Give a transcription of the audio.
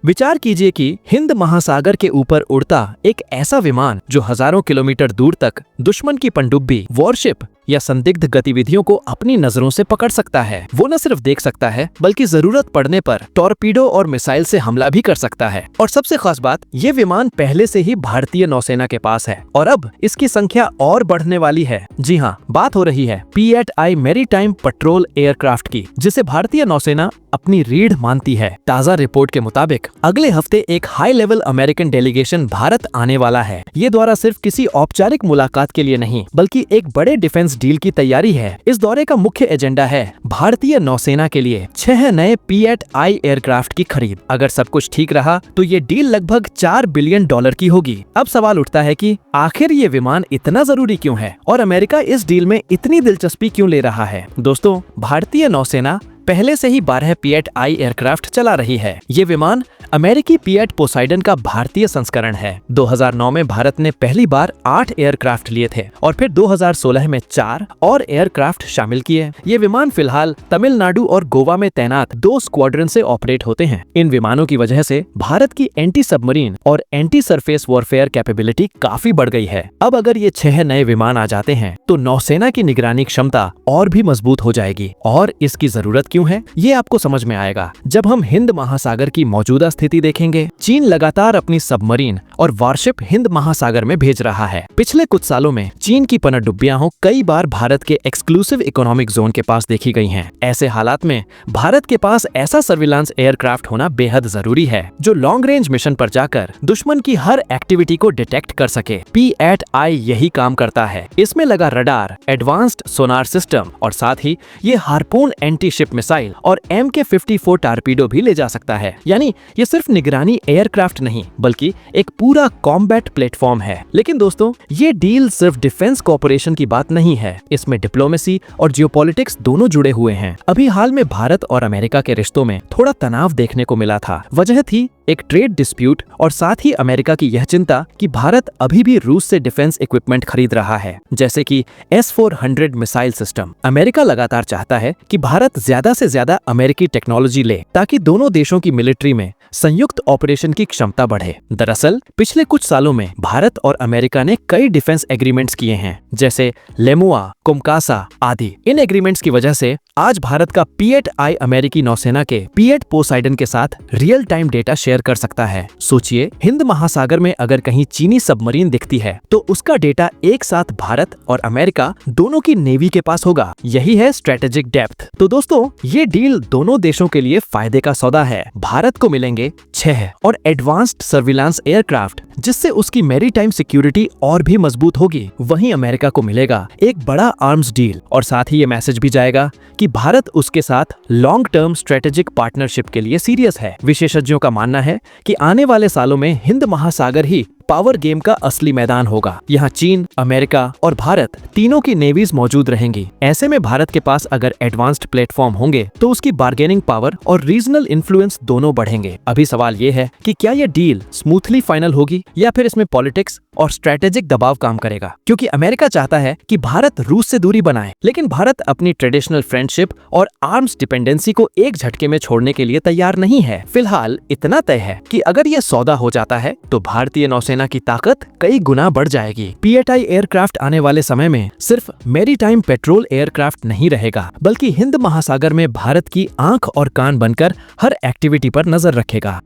विचार कीजिए कि हिंद महासागर के ऊपर उड़ता एक ऐसा विमान जो हजारों किलोमीटर दूर तक दुश्मन की पनडुब्बी, वॉरशिप या संदिग्ध गतिविधियों को अपनी नजरों से पकड़ सकता है। वो न सिर्फ देख सकता है बल्कि जरूरत पड़ने पर टॉर्पीडो और मिसाइल से हमला भी कर सकता है। और सबसे खास बात, ये विमान पहले से ही भारतीय नौसेना के पास है और अब इसकी संख्या और बढ़ने वाली है। जी हाँ, बात हो रही है P-8I मैरीटाइम पेट्रोल एयरक्राफ्ट की, जिसे भारतीय नौसेना अपनी रीढ़ मानती है। ताज़ा रिपोर्ट के मुताबिक अगले हफ्ते एक high level American delegation Bharat आने वाला है। ये दौरा सिर्फ किसी औपचारिक मुलाकात के लिए नहीं बल्कि एक बड़े डिफेंस डील की तैयारी है। इस दौरे का मुख्य एजेंडा है भारतीय नौसेना के लिए 6 नए P-8I एयरक्राफ्ट की खरीद। अगर सब कुछ ठीक रहा तो ये डील लगभग $4 बिलियन की होगी। अब सवाल उठता है कि आखिर ये विमान इतना जरूरी क्यों है और अमेरिका इस डील में इतनी दिलचस्पी क्यों ले रहा है। दोस्तों, भारतीय नौसेना पहले से ही 12 P-8I एयरक्राफ्ट चला रही है। ये विमान अमेरिकी P-8 पोसाइडन का भारतीय संस्करण है। 2009 में भारत ने पहली बार 8 एयरक्राफ्ट लिए थे और फिर 2016 में 4 और एयरक्राफ्ट शामिल किए। ये विमान फिलहाल तमिलनाडु और गोवा में तैनात 2 स्क्वाड्रन से ऑपरेट होते हैं। इन विमानों की वजह से भारत की एंटी सबमरीन और एंटी सरफेस वॉरफेयर कैपेबिलिटी काफी बढ़ गई है। अब अगर ये 6 नए विमान आ जाते हैं तो नौसेना की निगरानी क्षमता और भी मजबूत हो जाएगी। और इसकी जरूरत क्यों है, ये आपको समझ में आएगा जब हम हिंद महासागर की मौजूदा स्थिति देखेंगे। चीन लगातार अपनी सबमरीन और वारशिप हिंद महासागर में भेज रहा है। पिछले कुछ सालों में चीन की पनडुब्बियां कई बार भारत के एक्सक्लूसिव इकोनॉमिक जोन के पास देखी गई हैं। ऐसे हालात में भारत के पास ऐसा सर्विलांस एयरक्राफ्ट होना बेहद जरूरी है जो लॉन्ग रेंज मिशन पर जाकर दुश्मन की हर एक्टिविटी को डिटेक्ट कर सके। P-8I यही काम करता है। इसमें लगा रडार, एडवांस्ड सोनार सिस्टम और साथ ही ये हार्पून एंटी शिप मिसाइल और MK-54 टॉर्पीडो भी ले जा सकता है। यानी ये सिर्फ निगरानी एयरक्राफ्ट नहीं बल्कि एक पूरा कॉम्बैट प्लेटफॉर्म है। लेकिन दोस्तों, ये डील सिर्फ डिफेंस कोऑपरेशन की बात नहीं है। इसमें डिप्लोमेसी और जियोपॉलिटिक्स दोनों जुड़े हुए हैं। अभी हाल में भारत और अमेरिका के रिश्तों में थोड़ा तनाव देखने को मिला था। वजह थी एक ट्रेड डिस्प्यूट और साथ ही अमेरिका की यह चिंता कि भारत अभी भी रूस से डिफेंस इक्विपमेंट खरीद रहा है, जैसे कि S-400 मिसाइल सिस्टम। अमेरिका लगातार चाहता है कि भारत ज्यादा से ज्यादा अमेरिकी टेक्नोलॉजी ले ताकि दोनों देशों की मिलिट्री में संयुक्त ऑपरेशन की क्षमता बढ़े। दरअसल पिछले कुछ सालों में भारत और अमेरिका ने कई डिफेंस एग्रीमेंट्स किए हैं, जैसे लेमुआ, कोमकासा आदि। इन एग्रीमेंट्स की वजह से आज भारत का P-8I अमेरिकी नौसेना के P-8 पोसाइडन के साथ रियल टाइम डेटा शेयर कर सकता है। सोचिए, हिंद महासागर में अगर कहीं चीनी सबमरीन दिखती है तो उसका डेटा एक साथ भारत और अमेरिका दोनों की नेवी के पास होगा। यही है स्ट्रेटेजिक डेप्थ। तो दोस्तों, ये डील दोनों देशों के लिए फायदे का सौदा है। भारत को मिलेंगे 6 और एडवांस्ड सर्विलांस एयरक्राफ्ट, जिससे उसकी मैरीटाइम सिक्योरिटी और भी मजबूत होगी। वहीं अमेरिका को मिलेगा एक बड़ा आर्म्स डील और साथ ही ये मैसेज भी जाएगा कि भारत उसके साथ लॉन्ग टर्म स्ट्रेटेजिक पार्टनरशिप के लिए सीरियस है। विशेषज्ञों का मानना है कि आने वाले सालों में हिंद महासागर ही पावर गेम का असली मैदान होगा। यहाँ चीन, अमेरिका और भारत तीनों की नेवीज मौजूद रहेंगी। ऐसे में भारत के पास अगर एडवांस्ड प्लेटफॉर्म होंगे तो उसकी बार्गेनिंग पावर और रीजनल इन्फ्लुएंस दोनों बढ़ेंगे। अभी सवाल ये है कि क्या ये डील स्मूथली फाइनल होगी या फिर इसमें पॉलिटिक्स और स्ट्रेटेजिक दबाव काम करेगा, क्योंकि अमेरिका चाहता है कि भारत रूस से दूरी बनाए, लेकिन भारत अपनी ट्रेडिशनल फ्रेंडशिप और आर्म्स डिपेंडेंसी को एक झटके में छोड़ने के लिए तैयार नहीं है। फिलहाल इतना तय है कि अगर ये सौदा हो जाता है तो भारतीय नौसेना की ताकत कई गुना बढ़ जाएगी। P-8I एयरक्राफ्ट आने वाले समय में सिर्फ मैरीटाइम पेट्रोल एयरक्राफ्ट नहीं रहेगा, बल्कि हिंद महासागर में भारत की आंख और कान बनकर हर एक्टिविटी पर नजर रखेगा।